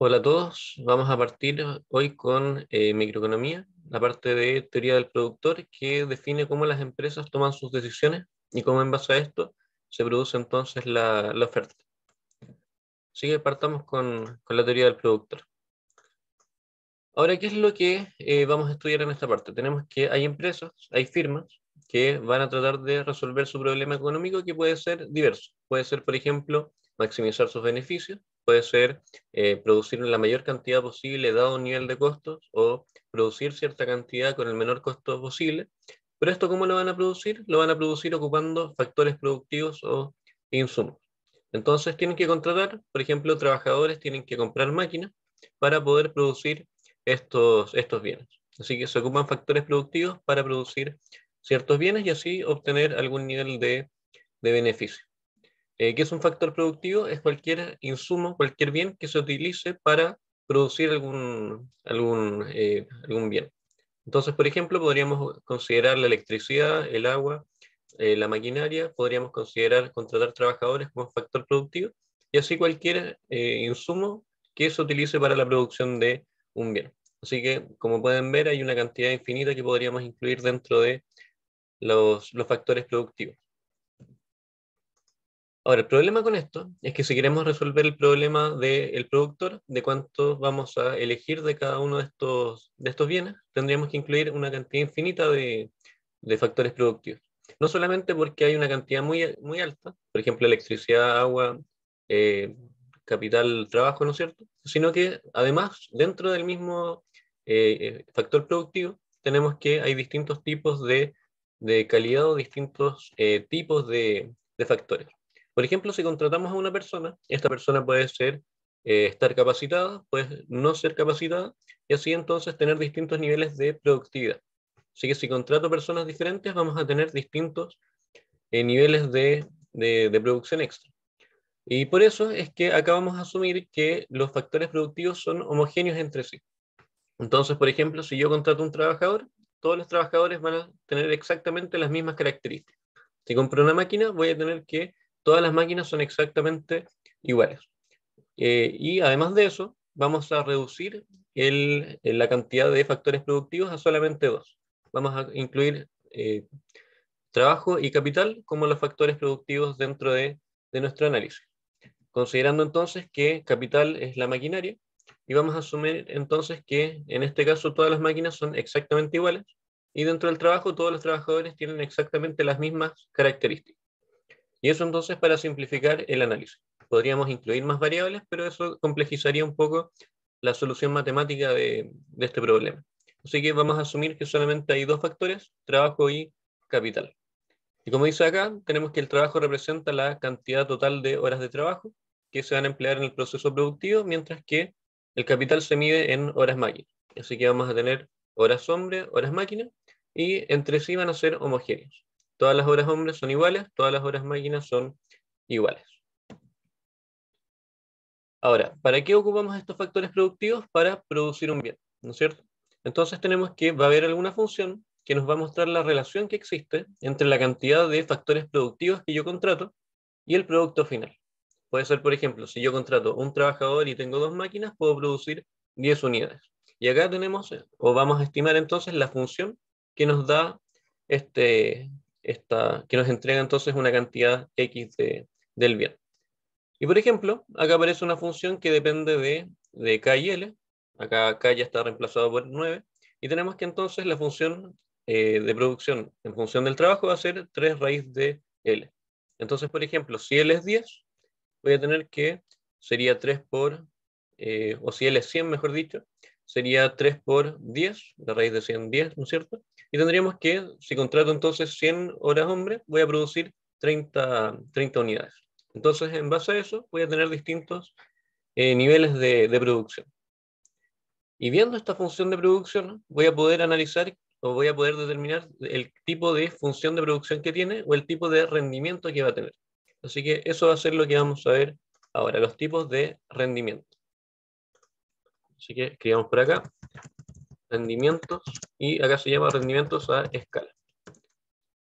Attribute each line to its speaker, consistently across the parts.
Speaker 1: Hola a todos, vamos a partir hoy con microeconomía, la parte de teoría del productor que define cómo las empresas toman sus decisiones y cómo en base a esto se produce entonces la oferta. Así que partamos con la teoría del productor. Ahora, ¿qué es lo que vamos a estudiar en esta parte? Tenemos que hay empresas, hay firmas que van a tratar de resolver su problema económico que puede ser diverso. Puede ser, por ejemplo, maximizar sus beneficios, puede ser producir la mayor cantidad posible dado un nivel de costos o producir cierta cantidad con el menor costo posible. Pero esto, ¿cómo lo van a producir? Lo van a producir ocupando factores productivos o insumos. Entonces tienen que contratar, por ejemplo, trabajadores tienen que comprar máquinas para poder producir estos bienes. Así que se ocupan factores productivos para producir ciertos bienes y así obtener algún nivel de beneficio. ¿Qué es un factor productivo? Es cualquier insumo, cualquier bien que se utilice para producir algún bien. Entonces, por ejemplo, podríamos considerar la electricidad, el agua, la maquinaria, podríamos considerar contratar trabajadores como factor productivo y así cualquier insumo que se utilice para la producción de un bien. Así que, como pueden ver, hay una cantidad infinita que podríamos incluir dentro de los factores productivos. Ahora, el problema con esto es que si queremos resolver el problema del productor, de cuánto vamos a elegir de cada uno de estos bienes, tendríamos que incluir una cantidad infinita de factores productivos. No solamente porque hay una cantidad muy, muy alta, por ejemplo, electricidad, agua, eh, capital, trabajo, ¿no es cierto? Sino que además, dentro del mismo factor productivo, tenemos que hay distintos tipos de calidad o distintos tipos de factores. Por ejemplo, si contratamos a una persona, esta persona puede ser estar capacitada, puede no ser capacitada, y así entonces tener distintos niveles de productividad. Así que si contrato personas diferentes, vamos a tener distintos niveles de producción extra. Y por eso es que acá vamos a asumir que los factores productivos son homogéneos entre sí. Entonces, por ejemplo, si yo contrato un trabajador, todos los trabajadores van a tener exactamente las mismas características. Si compro una máquina, voy a tener que todas las máquinas son exactamente iguales. Y además de eso, vamos a reducir la cantidad de factores productivos a solamente dos. Vamos a incluir trabajo y capital como los factores productivos dentro de nuestro análisis. Considerando entonces que capital es la maquinaria, y vamos a asumir entonces que en este caso todas las máquinas son exactamente iguales, y dentro del trabajo todos los trabajadores tienen exactamente las mismas características. Y eso entonces para simplificar el análisis. Podríamos incluir más variables, pero eso complejizaría un poco la solución matemática de este problema. Así que vamos a asumir que solamente hay dos factores, trabajo y capital. Y como dice acá, tenemos que el trabajo representa la cantidad total de horas de trabajo que se van a emplear en el proceso productivo, mientras que el capital se mide en horas máquina. Así que vamos a tener horas hombre, horas máquina, y entre sí van a ser homogéneos. Todas las horas hombres son iguales, todas las horas máquinas son iguales. Ahora, ¿para qué ocupamos estos factores productivos? Para producir un bien, ¿no es cierto? Entonces tenemos que va a haber alguna función que nos va a mostrar la relación que existe entre la cantidad de factores productivos que yo contrato y el producto final. Puede ser, por ejemplo, si yo contrato un trabajador y tengo dos máquinas, puedo producir 10 unidades. Y acá tenemos, o vamos a estimar entonces la función que nos da este, que nos entrega entonces una cantidad X del bien. Y por ejemplo, acá aparece una función que depende de K y L. Acá K ya está reemplazado por 9. Y tenemos que entonces la función de producción en función del trabajo va a ser 3 raíz de L. Entonces, por ejemplo, si L es 10, voy a tener que sería 3 o si L es 100, mejor dicho, sería 3 por 10, la raíz de 100, 10, ¿no es cierto? Y tendríamos que, si contrato entonces 100 horas hombre, voy a producir 30 unidades. Entonces, en base a eso, voy a tener distintos niveles de producción. Y viendo esta función de producción, voy a poder analizar o voy a poder determinar el tipo de función de producción que tiene o el tipo de rendimiento que va a tener. Así que eso va a ser lo que vamos a ver ahora, los tipos de rendimiento. Así que escribamos por acá, rendimientos, y acá se llama rendimientos a escala.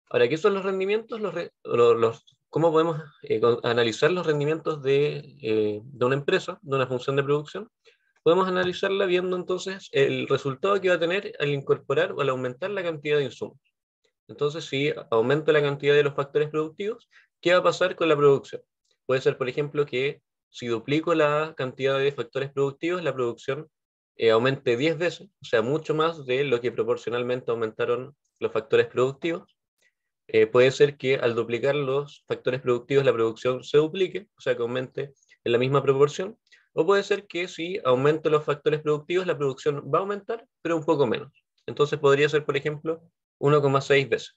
Speaker 1: Ahora, ¿qué son los rendimientos? ¿Cómo podemos analizar los rendimientos de una empresa, de una función de producción? podemos analizarla viendo entonces el resultado que va a tener al incorporar o al aumentar la cantidad de insumos. Entonces, si aumento la cantidad de los factores productivos, ¿qué va a pasar con la producción? Puede ser, por ejemplo, que si duplico la cantidad de factores productivos, la producción aumente 10 veces, o sea, mucho más de lo que proporcionalmente aumentaron los factores productivos. Puede ser que al duplicar los factores productivos la producción se duplique, o sea, que aumente en la misma proporción. O puede ser que si aumento los factores productivos, la producción va a aumentar, pero un poco menos. Entonces podría ser, por ejemplo, 1,6 veces.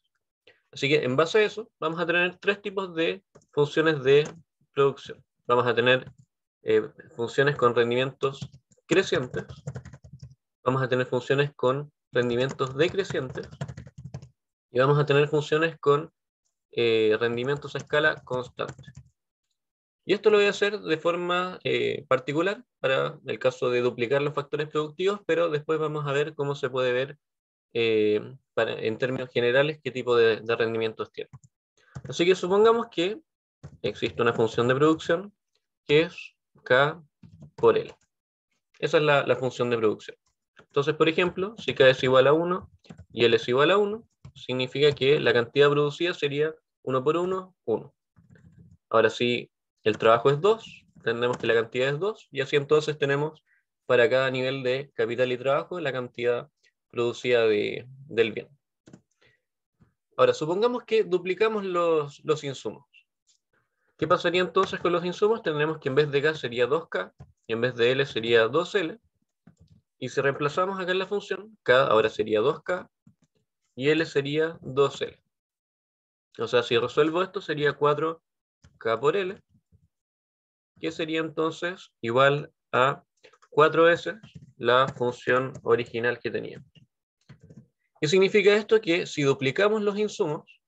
Speaker 1: Así que en base a eso, vamos a tener tres tipos de funciones de producción. Vamos a tener funciones con rendimientos crecientes, vamos a tener funciones con rendimientos decrecientes y vamos a tener funciones con rendimientos a escala constante. Y esto lo voy a hacer de forma particular para el caso de duplicar los factores productivos, pero después vamos a ver cómo se puede ver en términos generales qué tipo de rendimientos tiene. Así que supongamos que existe una función de producción que es K por L. Esa es la función de producción. Entonces, por ejemplo, si K es igual a 1 y L es igual a 1, significa que la cantidad producida sería 1 por 1, 1. Ahora, si el trabajo es 2, entendemos que la cantidad es 2, y así entonces tenemos para cada nivel de capital y trabajo la cantidad producida del bien. Ahora, supongamos que duplicamos los insumos. ¿Qué pasaría entonces con los insumos? Tendremos que en vez de K sería 2K y en vez de L sería 2L. Y si reemplazamos acá en la función, K ahora sería 2K y L sería 2L. O sea, si resuelvo esto sería 4K por L, que sería entonces igual a 4 veces la función original que teníamos. ¿Qué significa esto? Que si duplicamos los insumos,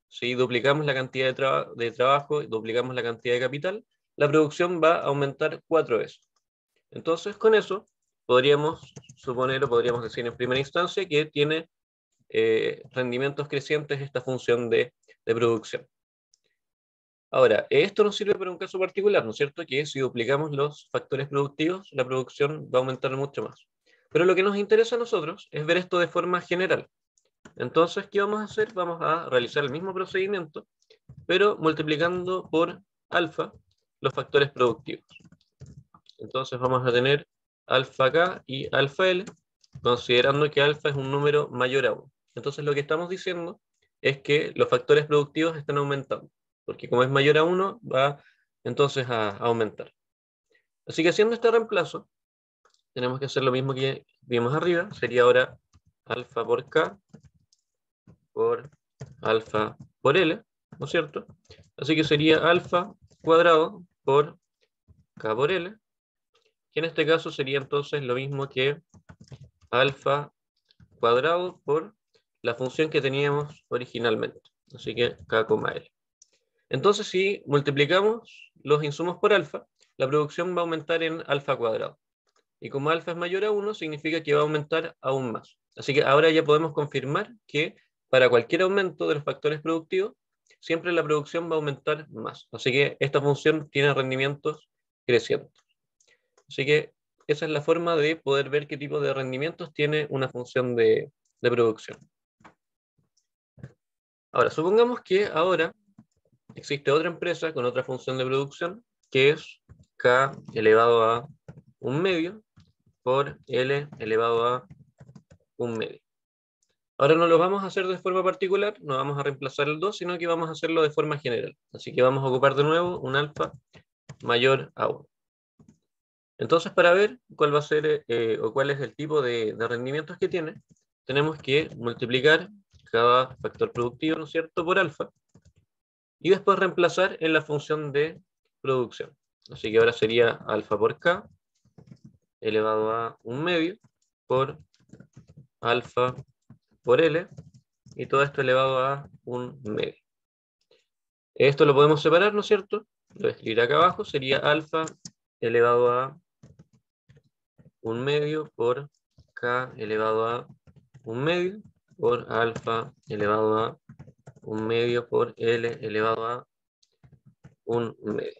Speaker 1: si duplicamos la cantidad de trabajo, duplicamos la cantidad de capital, la producción va a aumentar 4 veces. Entonces, con eso, podríamos suponer o podríamos decir en primera instancia que tiene rendimientos crecientes esta función de producción. Ahora, esto nos sirve para un caso particular, ¿no es cierto? Que si duplicamos los factores productivos, la producción va a aumentar mucho más. Pero lo que nos interesa a nosotros es ver esto de forma general. Entonces, ¿qué vamos a hacer? Vamos a realizar el mismo procedimiento, pero multiplicando por alfa los factores productivos. Entonces vamos a tener alfa K y alfa L, considerando que alfa es un número mayor a 1. Entonces lo que estamos diciendo es que los factores productivos están aumentando, porque como es mayor a 1, va entonces a aumentar. Así que haciendo este reemplazo, tenemos que hacer lo mismo que vimos arriba, sería ahora alfa por K por alfa por L, ¿no es cierto? Así que sería alfa cuadrado por K por L, que en este caso sería entonces lo mismo que alfa cuadrado por la función que teníamos originalmente. Así que K, L. Entonces, si multiplicamos los insumos por alfa, la producción va a aumentar en alfa cuadrado. Y como alfa es mayor a 1, significa que va a aumentar aún más. Así que ahora ya podemos confirmar que para cualquier aumento de los factores productivos, siempre la producción va a aumentar más. Así que esta función tiene rendimientos crecientes. Así que esa es la forma de poder ver qué tipo de rendimientos tiene una función de producción. Ahora, supongamos que ahora existe otra empresa con otra función de producción, que es K elevado a 1/2 por L elevado a 1/2. Ahora no lo vamos a hacer de forma particular, no vamos a reemplazar el 2, sino que vamos a hacerlo de forma general. Así que vamos a ocupar de nuevo un alfa mayor a 1. Entonces, para ver cuál va a ser o cuál es el tipo de rendimientos que tiene, tenemos que multiplicar cada factor productivo, ¿no es cierto?, por alfa, y después reemplazar en la función de producción. Así que ahora sería alfa por K elevado a 1/2 por alfa por L, y todo esto elevado a 1/2. Esto lo podemos separar, ¿no es cierto? Lo voy a escribir acá abajo, sería alfa elevado a 1/2 por K elevado a 1/2 por alfa elevado a 1/2 por L elevado a 1/2.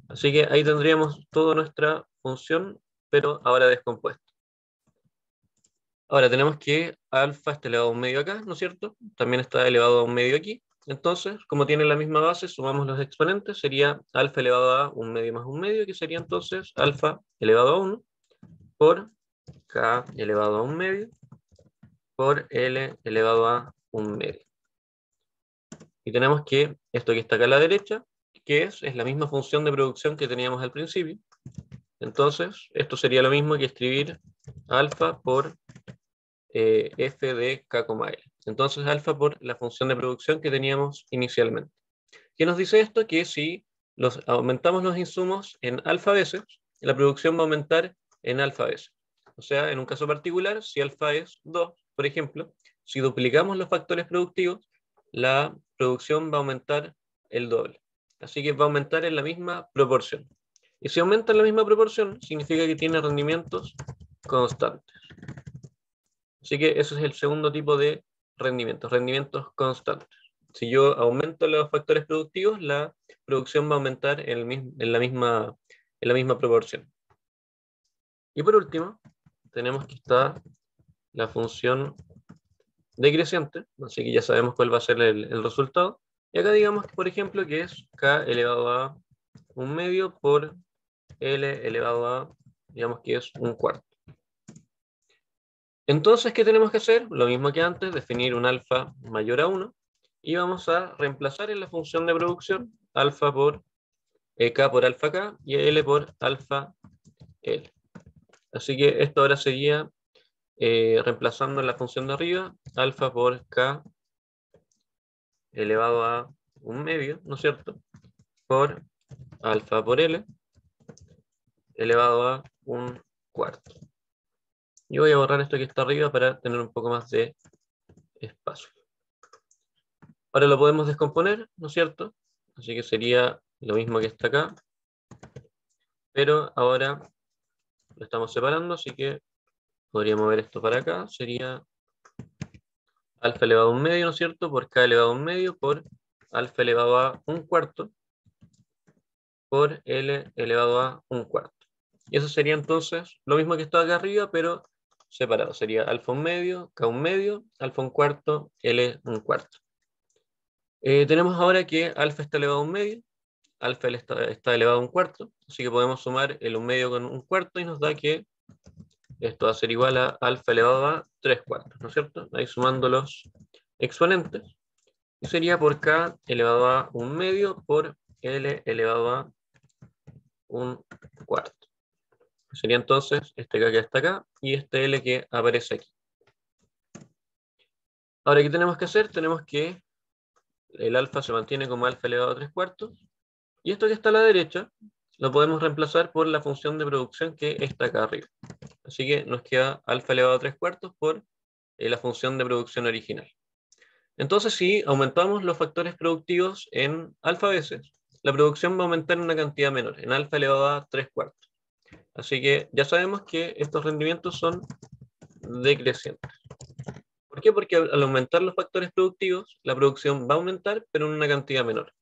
Speaker 1: Así que ahí tendríamos toda nuestra función pero ahora descompuesto. Ahora tenemos que alfa está elevado a un medio acá, ¿no es cierto? También está elevado a un medio aquí. Entonces, como tiene la misma base, sumamos los exponentes, sería alfa elevado a un medio más un medio, que sería entonces alfa elevado a 1 por k elevado a un medio por L elevado a un medio. Y tenemos que esto que está acá a la derecha, que es la misma función de producción que teníamos al principio. Entonces, esto sería lo mismo que escribir alfa por f de k, L. Entonces, alfa por la función de producción que teníamos inicialmente. ¿Qué nos dice esto? Que si aumentamos los insumos en alfa veces, la producción va a aumentar en alfa veces. O sea, en un caso particular, si alfa es 2, por ejemplo, si duplicamos los factores productivos, la producción va a aumentar el doble. Así que va a aumentar en la misma proporción. Y si aumenta en la misma proporción, significa que tiene rendimientos constantes. Así que ese es el segundo tipo de rendimientos constantes. Si yo aumento los factores productivos, la producción va a aumentar en la misma proporción. Y por último, tenemos que está la función decreciente, así que ya sabemos cuál va a ser el resultado. Y acá digamos que, por ejemplo, que es k elevado a un medio por L elevado a, digamos que es un cuarto. Entonces, ¿qué tenemos que hacer? Lo mismo que antes, definir un alfa mayor a 1, y vamos a reemplazar en la función de producción alfa por k por alfa k y L por alfa L. Así que esto ahora sería reemplazando en la función de arriba alfa por k elevado a un medio, ¿no es cierto? Por alfa por L elevado a un cuarto. Yo voy a borrar esto que está arriba para tener un poco más de espacio. Ahora lo podemos descomponer, ¿no es cierto? Así que sería lo mismo que está acá, pero ahora lo estamos separando, así que podría mover esto para acá. Sería alfa elevado a un medio, ¿no es cierto? Por k elevado a un medio por alfa elevado a un cuarto por L elevado a un cuarto. Y eso sería entonces lo mismo que está acá arriba, pero separado. Sería alfa un medio, k un medio, alfa un cuarto, L un cuarto. Tenemos ahora que alfa está elevado a un medio, alfa está elevado a un cuarto, así que podemos sumar el un medio con un cuarto y nos da que esto va a ser igual a alfa elevado a 3 cuartos, ¿no es cierto? Ahí sumando los exponentes. Y sería por k elevado a un medio por L elevado a un cuarto. Sería entonces este k que está acá y este L que aparece aquí. Ahora, ¿qué tenemos que hacer? Tenemos que el alfa se mantiene como alfa elevado a 3 cuartos. Y esto que está a la derecha lo podemos reemplazar por la función de producción que está acá arriba. Así que nos queda alfa elevado a 3 cuartos por la función de producción original. Entonces, si aumentamos los factores productivos en alfa veces, la producción va a aumentar en una cantidad menor, en alfa elevado a 3 cuartos. Así que ya sabemos que estos rendimientos son decrecientes. ¿Por qué? Porque al aumentar los factores productivos, la producción va a aumentar, pero en una cantidad menor.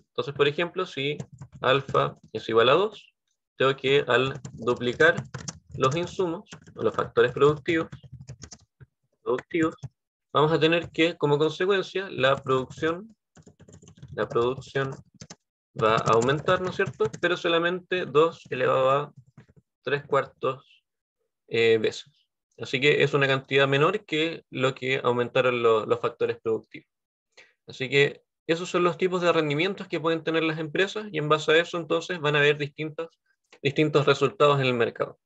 Speaker 1: Entonces, por ejemplo, si alfa es igual a 2, tengo que al duplicar los insumos, o los factores productivos, vamos a tener que, como consecuencia, la producción va a aumentar, ¿no es cierto? Pero solamente 2 elevado a 3 cuartos veces. Así que es una cantidad menor que lo que aumentaron los factores productivos. Así que esos son los tipos de rendimientos que pueden tener las empresas y en base a eso entonces van a haber distintos resultados en el mercado.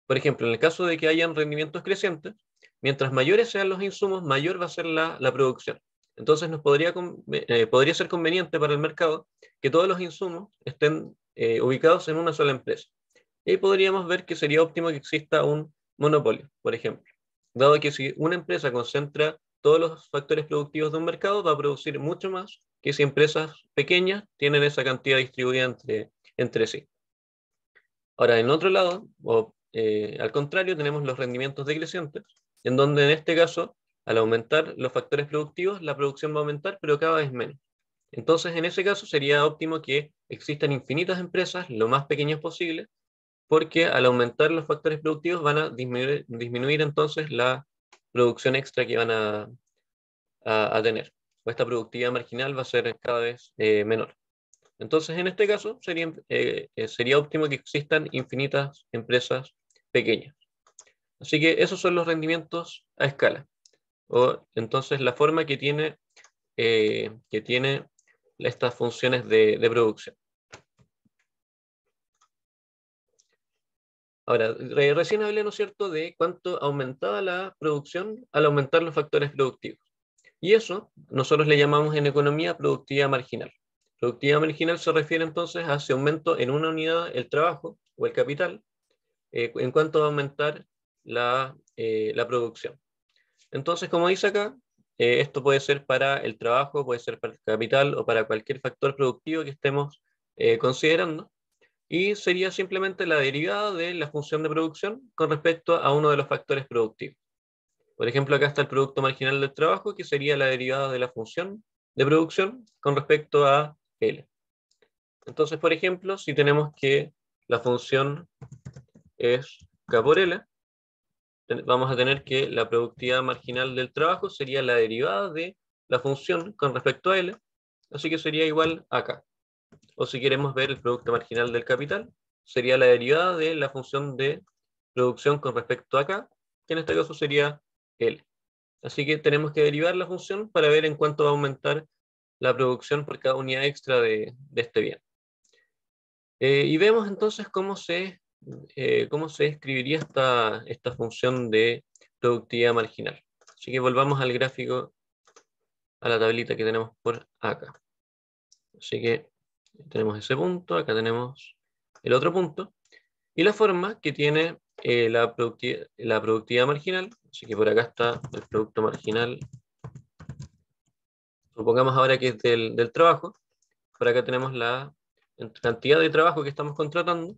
Speaker 1: Por ejemplo, en el caso de que hayan rendimientos crecientes, mientras mayores sean los insumos, mayor va a ser la producción. Entonces podría ser conveniente para el mercado que todos los insumos estén ubicados en una sola empresa. Y ahí podríamos ver que sería óptimo que exista un monopolio, por ejemplo. Dado que si una empresa concentra todos los factores productivos de un mercado, va a producir mucho más que si empresas pequeñas tienen esa cantidad distribuida entre sí. Ahora, en otro lado, al contrario, tenemos los rendimientos decrecientes, en donde en este caso, al aumentar los factores productivos, la producción va a aumentar, pero cada vez menos. Entonces, en ese caso, sería óptimo que existan infinitas empresas, lo más pequeñas posible, porque al aumentar los factores productivos van a disminuir entonces la producción extra que van a tener. O esta productividad marginal va a ser cada vez menor. Entonces, en este caso, sería óptimo que existan infinitas empresas pequeñas. Así que esos son los rendimientos a escala. O entonces la forma que tiene estas funciones de producción. Ahora, recién hablé, ¿no es cierto?, de cuánto aumentaba la producción al aumentar los factores productivos. Y eso nosotros le llamamos en economía productividad marginal. Productividad marginal se refiere entonces a ese aumento en una unidad el trabajo o el capital en cuanto va a aumentar la producción. Entonces, como dice acá, esto puede ser para el trabajo, puede ser para el capital o para cualquier factor productivo que estemos considerando. Y sería simplemente la derivada de la función de producción con respecto a uno de los factores productivos. Por ejemplo, acá está el producto marginal del trabajo, que sería la derivada de la función de producción con respecto a L. Entonces, por ejemplo, si tenemos que la función es K por L, vamos a tener que la productividad marginal del trabajo sería la derivada de la función con respecto a L, así que sería igual a K. O si queremos ver el producto marginal del capital, sería la derivada de la función de producción con respecto a K, que en este caso sería L. Así que tenemos que derivar la función para ver en cuánto va a aumentar la producción por cada unidad extra de este bien. Y vemos entonces cómo se escribiría esta función de productividad marginal. Así que volvamos al gráfico, a la tablita que tenemos por acá. Así que tenemos ese punto, acá tenemos el otro punto, y la forma que tiene la productividad marginal, así que por acá está el producto marginal, supongamos ahora que es del trabajo, por acá tenemos la cantidad de trabajo que estamos contratando,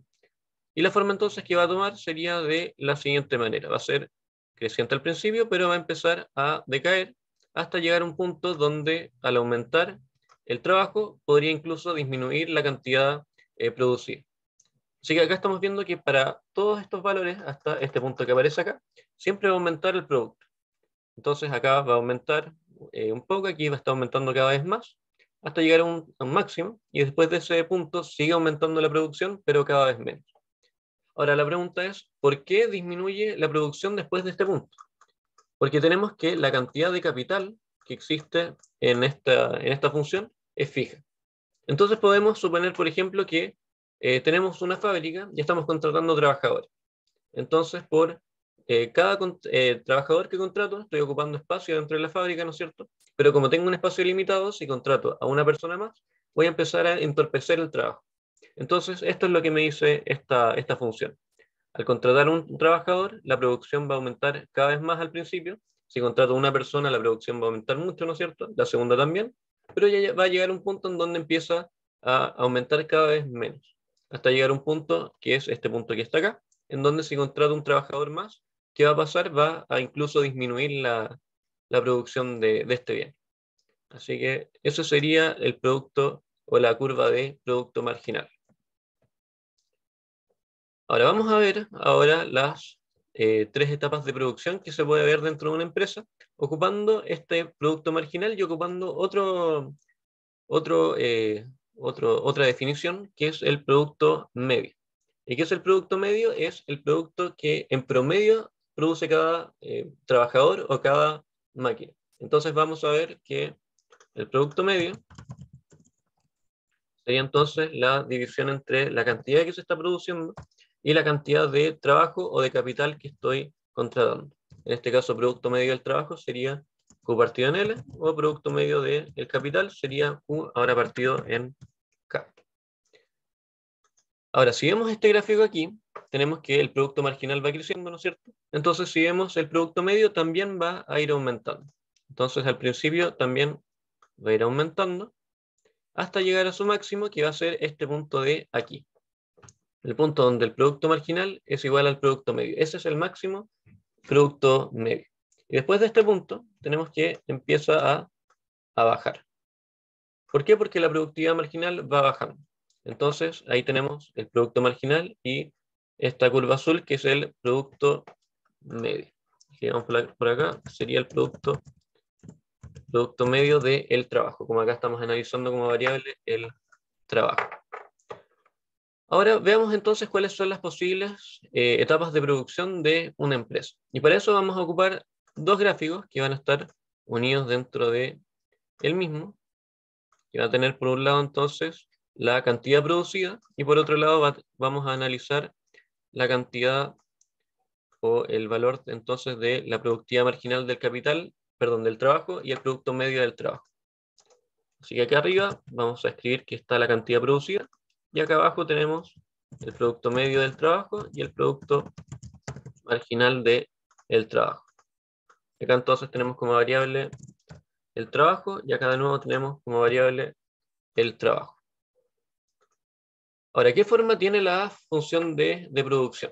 Speaker 1: y la forma entonces que va a tomar sería de la siguiente manera, va a ser creciente al principio, pero va a empezar a decaer hasta llegar a un punto donde al aumentar el trabajo podría incluso disminuir la cantidad producida. Así que acá estamos viendo que para todos estos valores, hasta este punto que aparece acá, siempre va a aumentar el producto. Entonces acá va a aumentar un poco, aquí va a estar aumentando cada vez más, hasta llegar a un máximo, y después de ese punto sigue aumentando la producción, pero cada vez menos. Ahora la pregunta es, ¿por qué disminuye la producción después de este punto? Porque tenemos que la cantidad de capital que existe en esta función es fija. Entonces podemos suponer, por ejemplo, que tenemos una fábrica y estamos contratando trabajadores. Entonces, por cada trabajador que contrato, estoy ocupando espacio dentro de la fábrica, ¿no es cierto? Pero como tengo un espacio limitado, si contrato a una persona más, voy a empezar a entorpecer el trabajo. Entonces, esto es lo que me dice esta función. Al contratar a un trabajador, la producción va a aumentar cada vez más al principio. Si contrato a una persona, la producción va a aumentar mucho, ¿no es cierto? La segunda también. Pero ya va a llegar un punto en donde empieza a aumentar cada vez menos. Hasta llegar a un punto, que es este punto que está acá, en donde si contrato un trabajador más, ¿qué va a pasar? Va a incluso disminuir la producción de este bien. Así que eso sería el producto o la curva de producto marginal. Ahora vamos a ver ahora las tres etapas de producción que se puede ver dentro de una empresa, ocupando este producto marginal y ocupando otra definición, que es el producto medio. ¿Y qué es el producto medio? Es el producto que en promedio produce cada trabajador o cada máquina. Entonces vamos a ver que el producto medio sería entonces la división entre la cantidad que se está produciendo y la cantidad de trabajo o de capital que estoy contratando. En este caso, producto medio del trabajo sería Q partido en L, o producto medio del capital sería Q ahora partido en K. Ahora, si vemos este gráfico aquí, tenemos que el producto marginal va creciendo, ¿no es cierto? Entonces, si vemos el producto medio, también va a ir aumentando. Entonces, al principio también va a ir aumentando hasta llegar a su máximo, que va a ser este punto de aquí. El punto donde el producto marginal es igual al producto medio. Ese es el máximo producto medio. Y después de este punto, tenemos que empieza a bajar. ¿Por qué? Porque la productividad marginal va bajando. Entonces, ahí tenemos el producto marginal y esta curva azul, que es el producto medio. Si vamos por acá, sería el producto medio del trabajo, como acá estamos analizando como variable el trabajo. Ahora veamos entonces cuáles son las posibles etapas de producción de una empresa. Y para eso vamos a ocupar dos gráficos que van a estar unidos dentro de el mismo, que va a tener por un lado entonces la cantidad producida y por otro lado vamos a analizar la cantidad o el valor entonces de la productividad marginal del capital, perdón, del trabajo y el producto medio del trabajo. Así que acá arriba vamos a escribir que está la cantidad producida y acá abajo tenemos el producto medio del trabajo y el producto marginal del trabajo. Acá entonces tenemos como variable el trabajo y acá de nuevo tenemos como variable el trabajo. Ahora, ¿qué forma tiene la función de producción?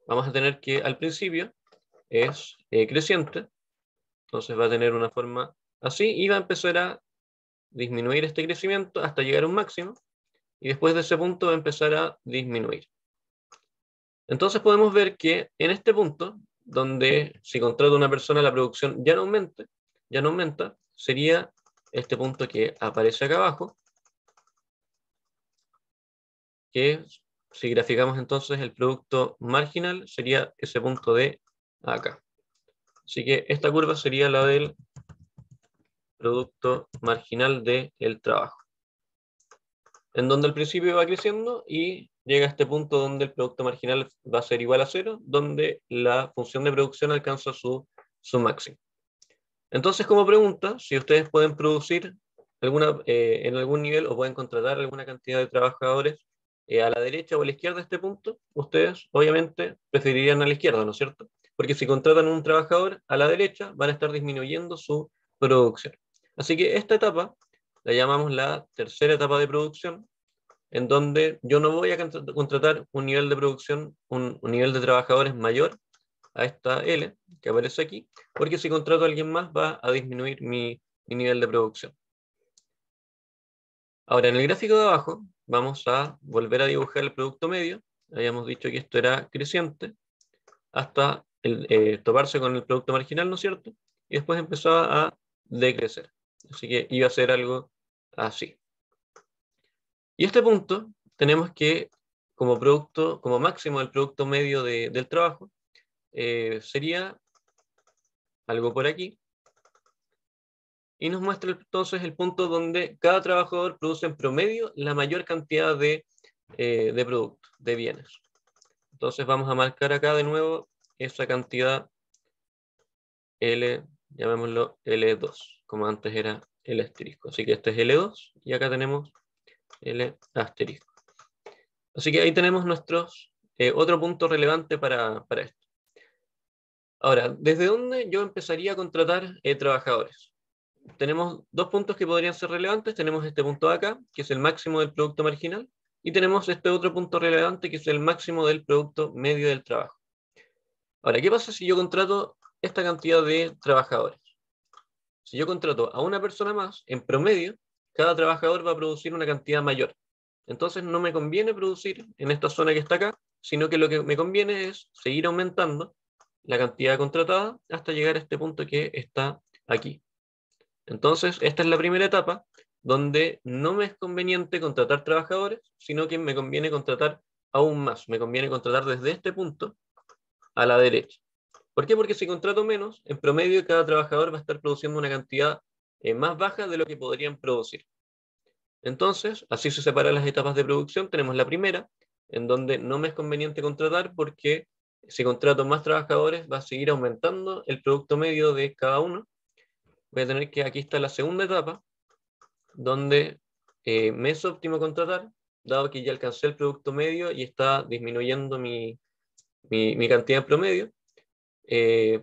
Speaker 1: Vamos a tener que al principio es creciente, entonces va a tener una forma así y va a empezar a disminuir este crecimiento hasta llegar a un máximo y después de ese punto va a empezar a disminuir. Entonces podemos ver que en este punto, donde si contrata una persona la producción ya no aumenta, sería este punto que aparece acá abajo, que si graficamos entonces el producto marginal sería ese punto de acá. Así que esta curva sería la del producto marginal del trabajo, en donde al principio va creciendo y llega a este punto donde el producto marginal va a ser igual a 0, donde la función de producción alcanza su máximo. Entonces, como pregunta, si ustedes pueden producir en algún nivel o pueden contratar alguna cantidad de trabajadores a la derecha o a la izquierda de este punto, ustedes obviamente preferirían a la izquierda, ¿no es cierto? Porque si contratan un trabajador a la derecha, van a estar disminuyendo su producción. Así que esta etapa la llamamos la tercera etapa de producción, en donde yo no voy a contratar un nivel de producción, un nivel de trabajadores mayor a esta L que aparece aquí, porque si contrato a alguien más va a disminuir mi nivel de producción. Ahora, en el gráfico de abajo vamos a volver a dibujar el producto medio. Habíamos dicho que esto era creciente hasta toparse con el producto marginal, ¿no es cierto? Y después empezaba a decrecer. Así que iba a ser algo así. Y este punto tenemos que, como máximo del producto medio del trabajo, sería algo por aquí, y nos muestra entonces el punto donde cada trabajador produce en promedio la mayor cantidad de productos, de bienes. Entonces vamos a marcar acá de nuevo esa cantidad L, llamémoslo L2, como antes era el asterisco. Así que este es L2 y acá tenemos L asterisco. Así que ahí tenemos nuestros otro punto relevante para esto. Ahora, ¿desde dónde yo empezaría a contratar trabajadores? Tenemos dos puntos que podrían ser relevantes. Tenemos este punto de acá, que es el máximo del producto marginal, y tenemos este otro punto relevante, que es el máximo del producto medio del trabajo. Ahora, ¿qué pasa si yo contrato esta cantidad de trabajadores? Si yo contrato a una persona más, en promedio, cada trabajador va a producir una cantidad mayor. Entonces no me conviene producir en esta zona que está acá, sino que lo que me conviene es seguir aumentando la cantidad contratada hasta llegar a este punto que está aquí. Entonces, esta es la primera etapa donde no me es conveniente contratar trabajadores, sino que me conviene contratar aún más. Me conviene contratar desde este punto a la derecha. ¿Por qué? Porque si contrato menos, en promedio cada trabajador va a estar produciendo una cantidad más baja de lo que podrían producir. Entonces, así se separan las etapas de producción. Tenemos la primera, en donde no me es conveniente contratar porque si contrato más trabajadores va a seguir aumentando el producto medio de cada uno. Voy a tener que aquí está la segunda etapa, donde me es óptimo contratar, dado que ya alcancé el producto medio y está disminuyendo mi cantidad en promedio,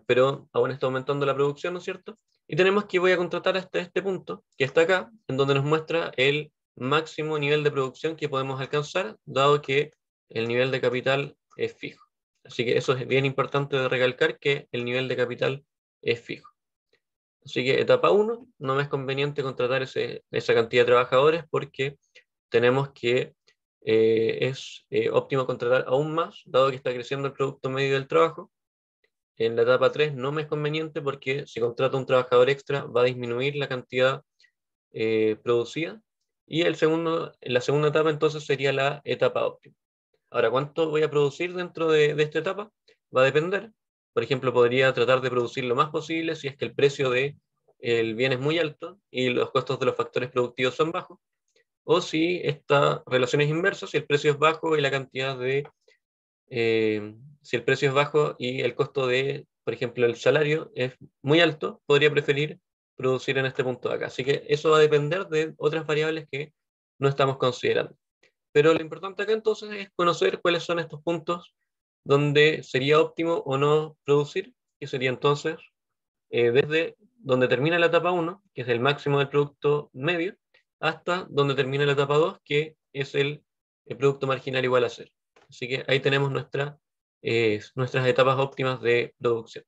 Speaker 1: pero aún está aumentando la producción, ¿no es cierto? Y tenemos que voy a contratar hasta este punto, que está acá, en donde nos muestra el máximo nivel de producción que podemos alcanzar, dado que el nivel de capital es fijo. Así que eso es bien importante de recalcar, que el nivel de capital es fijo. Así que etapa 1, no me es conveniente contratar esa cantidad de trabajadores porque tenemos que es óptimo contratar aún más, dado que está creciendo el producto medio del trabajo. En la etapa 3 no me es conveniente porque si contrato un trabajador extra va a disminuir la cantidad producida. Y en la segunda etapa entonces sería la etapa óptima. Ahora, ¿cuánto voy a producir dentro de esta etapa? Va a depender. Por ejemplo, podría tratar de producir lo más posible si es que el precio del bien es muy alto y los costos de los factores productivos son bajos. O si esta relación es inversa, si el precio es bajo y la cantidad si el precio es bajo y el costo de, por ejemplo, el salario es muy alto, podría preferir producir en este punto de acá. Así que eso va a depender de otras variables que no estamos considerando. Pero lo importante acá entonces es conocer cuáles son estos puntos donde sería óptimo o no producir, que sería entonces desde donde termina la etapa 1, que es el máximo del producto medio, hasta donde termina la etapa 2, que es el producto marginal igual a 0. Así que ahí tenemos nuestras etapas óptimas de producción.